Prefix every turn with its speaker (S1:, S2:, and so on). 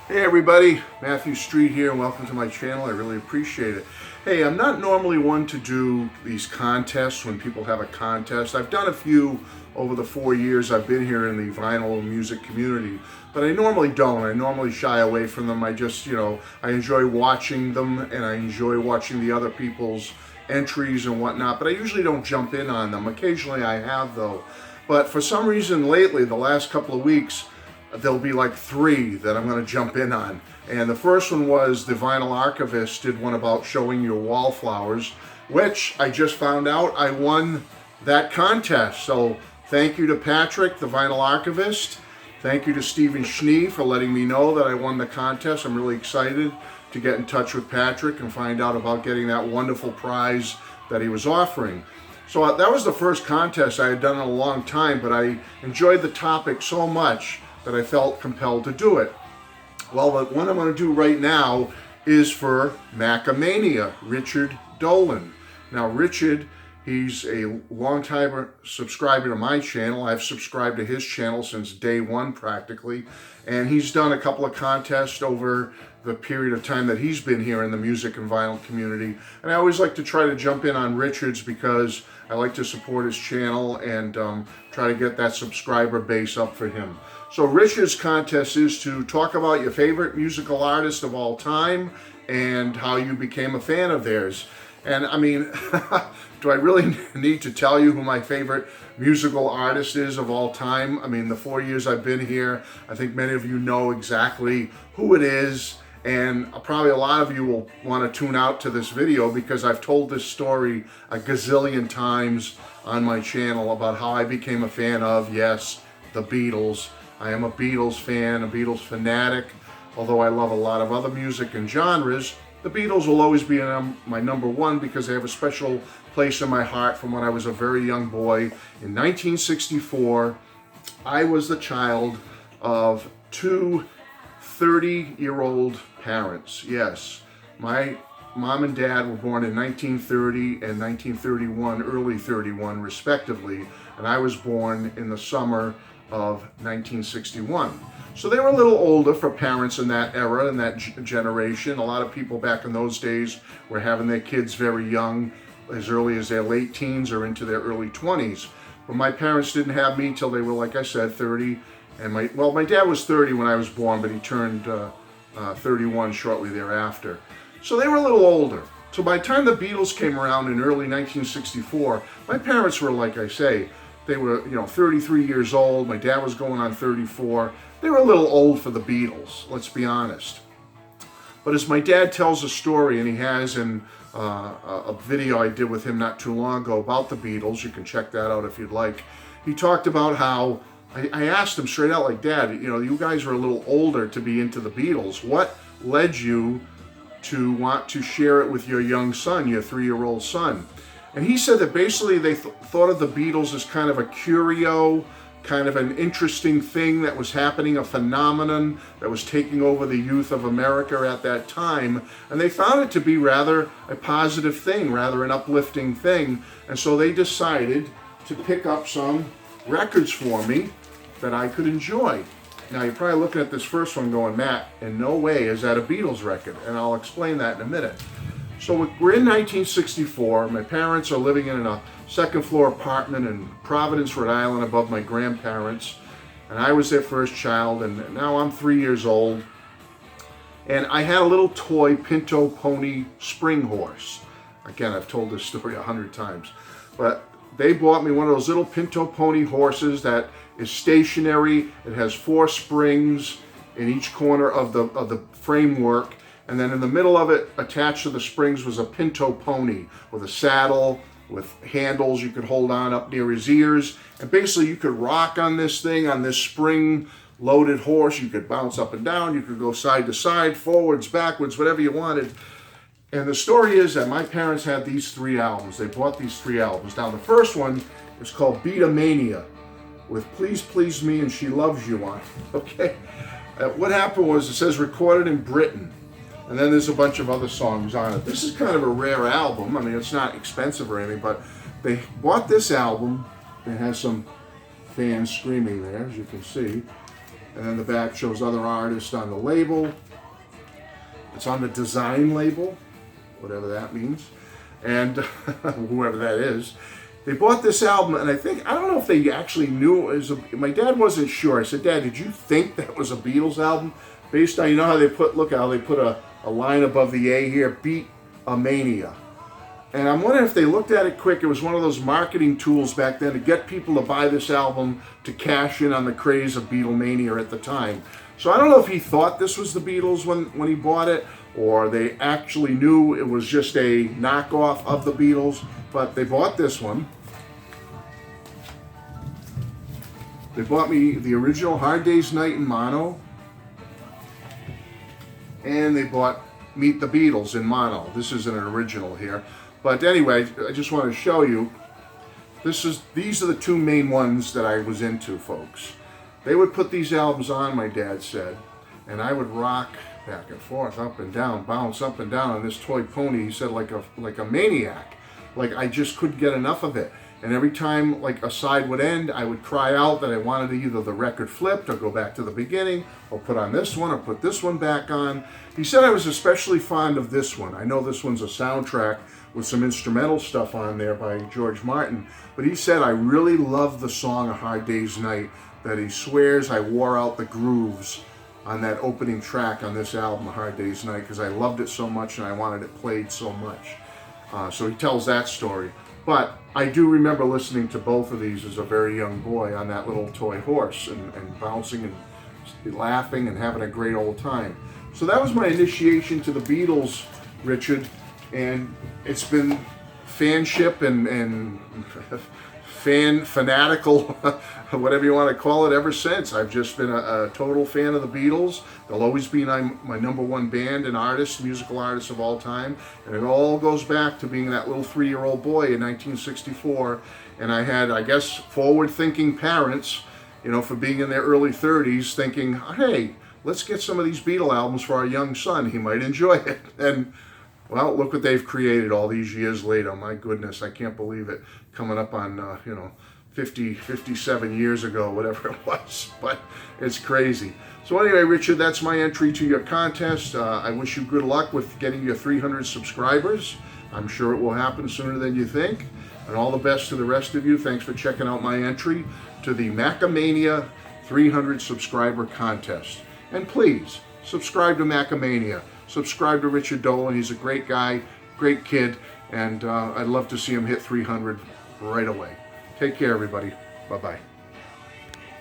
S1: Hey everybody, Matthew Street here and welcome to my channel. I really appreciate it. Hey, I'm not normally one to do these contests when people have a contest. I've done a few over the 4 years I've been here in the vinyl music community, but I normally don't. I normally shy away from them. I just, I enjoy watching them and I enjoy watching the other people's entries and whatnot, but I usually don't jump in on them. Occasionally I have though. But for some reason lately, the last couple of weeks, there'll be like 3 that I'm going to jump in on. And the first one was the Vinyl Archivist did one about showing your wallflowers, which I just found out I won that contest. So thank you to Patrick, the Vinyl Archivist. Thank you to Stephen Schnee for letting me know that I won the contest. I'm really excited to get in touch with Patrick and find out about getting that wonderful prize that he was offering. So that was the first contest I had done in a long time, but I enjoyed the topic so much that I felt compelled to do it. Well, the one I'm going to do right now is for MACCA Mania, Richard Dolan. Now, Richard, he's a long-time subscriber to my channel. I've subscribed to his channel since day one, practically. And he's done a couple of contests over the period of time that he's been here in the music and vinyl community. And I always like to try to jump in on Richard's because I like to support his channel and try to get that subscriber base up for him. So Richard's contest is to talk about your favorite musical artist of all time and how you became a fan of theirs. And I mean, do I really need to tell you who my favorite musical artist is of all time? I mean, the 4 years I've been here, I think many of you know exactly who it is. And probably a lot of you will want to tune out to this video because I've told this story a gazillion times on my channel about how I became a fan of, yes, the Beatles. I am a Beatles fan, a Beatles fanatic. Although I love a lot of other music and genres, the Beatles will always be my number one because they have a special place in my heart from when I was a very young boy. In 1964, I was the child of 2 30-year-old parents. Yes, my mom and dad were born in 1930 and 1931, early 31 respectively, and I was born in the summer of 1961. So they were a little older for parents in that era, in that generation. A lot of people back in those days were having their kids very young, as early as their late teens or into their early 20s. But my parents didn't have me till they were, like I said, 30. And my dad was 30 when I was born, but he turned 31 shortly thereafter. So they were a little older. So by the time the Beatles came around in early 1964, my parents were, like I say, they were 33 years old. My dad was going on 34. They were a little old for the Beatles, let's be honest. But as my dad tells a story, and he has in a video I did with him not too long ago about the Beatles, you can check that out if you'd like. He talked about how I asked him straight out, like, Dad, you guys are a little older to be into the Beatles. What led you to want to share it with your young son, your 3-year-old son? And he said that basically they thought of the Beatles as kind of a curio, kind of an interesting thing that was happening, a phenomenon that was taking over the youth of America at that time. And they found it to be rather a positive thing, rather an uplifting thing. And so they decided to pick up some records for me that I could enjoy. Now you're probably looking at this first one going, Matt, in no way is that a Beatles record, and I'll explain that in a minute. So we're in 1964. My parents are living in a second-floor apartment in Providence, Rhode Island, above my grandparents, and I was their first child, and now I'm 3 years old. And I had a little toy Pinto Pony spring horse. Again, I've told this story 100 times, but they bought me one of those little Pinto Pony horses that is stationary. It has 4 springs in each corner of the framework, and then in the middle of it, attached to the springs, was a Pinto Pony with a saddle, with handles you could hold on up near his ears. And basically you could rock on this thing, on this spring-loaded horse. You could bounce up and down. You could go side to side, forwards, backwards, whatever you wanted. And the story is that my parents had these 3 albums. They bought these 3 albums. Now the first one is called Beatlemania, with Please Please Me and She Loves You on it. Okay? What happened was, it says recorded in Britain. And then there's a bunch of other songs on it. This is kind of a rare album. I mean, it's not expensive or anything, but they bought this album. It has some fans screaming there, as you can see. And then the back shows other artists on the label. It's on the design label, whatever that means, and whoever that is. They bought this album, and I don't know if they actually knew it was my dad wasn't sure. I said, Dad, did you think that was a Beatles album? Based on, you know how they put, look how they put a line above the A here, Beat a Mania. And I'm wondering if they looked at it quick. It was one of those marketing tools back then to get people to buy this album to cash in on the craze of Beatlemania at the time. So I don't know if he thought this was the Beatles when he bought it, or they actually knew it was just a knockoff of the Beatles, but they bought this one. They bought me the original Hard Day's Night in mono, and they bought Meet the Beatles in mono. This isn't an original here. But anyway, I just want to show you, these are the two main ones that I was into, folks. They would put these albums on, my dad said, and I would rock back and forth, up and down, bounce up and down on this toy pony, he said, like a maniac. Like I just couldn't get enough of it. And every time like a side would end, I would cry out that I wanted either the record flipped or go back to the beginning, or put on this one or put this one back on. He said I was especially fond of this one. I know this one's a soundtrack with some instrumental stuff on there by George Martin, but he said I really love the song A Hard Day's Night, that he swears I wore out the grooves on that opening track on this album, A Hard Day's Night, because I loved it so much and I wanted it played so much. So he tells that story. But I do remember listening to both of these as a very young boy on that little toy horse and bouncing and laughing and having a great old time. So that was my initiation to the Beatles, Richard, and it's been fanship and fanatical, whatever you want to call it, ever since. I've just been a total fan of the Beatles. They'll always be my number one band and artist, musical artist of all time. And it all goes back to being that little 3-year-old boy in 1964. And I had, I guess, forward-thinking parents, you know, for being in their early 30s, thinking, hey, let's get some of these Beatle albums for our young son. He might enjoy it. And well, look what they've created all these years later. My goodness, I can't believe it. Coming up on, 57 years ago, whatever it was. But it's crazy. So anyway, Richard, that's my entry to your contest. I wish you good luck with getting your 300 subscribers. I'm sure it will happen sooner than you think. And all the best to the rest of you. Thanks for checking out my entry to the MACCA Mania 300 subscriber contest. And please, subscribe to MACCA Mania. Subscribe to Richard Dolan. He's a great guy, great kid, and I'd love to see him hit 300 right away. Take care, everybody. Bye-bye.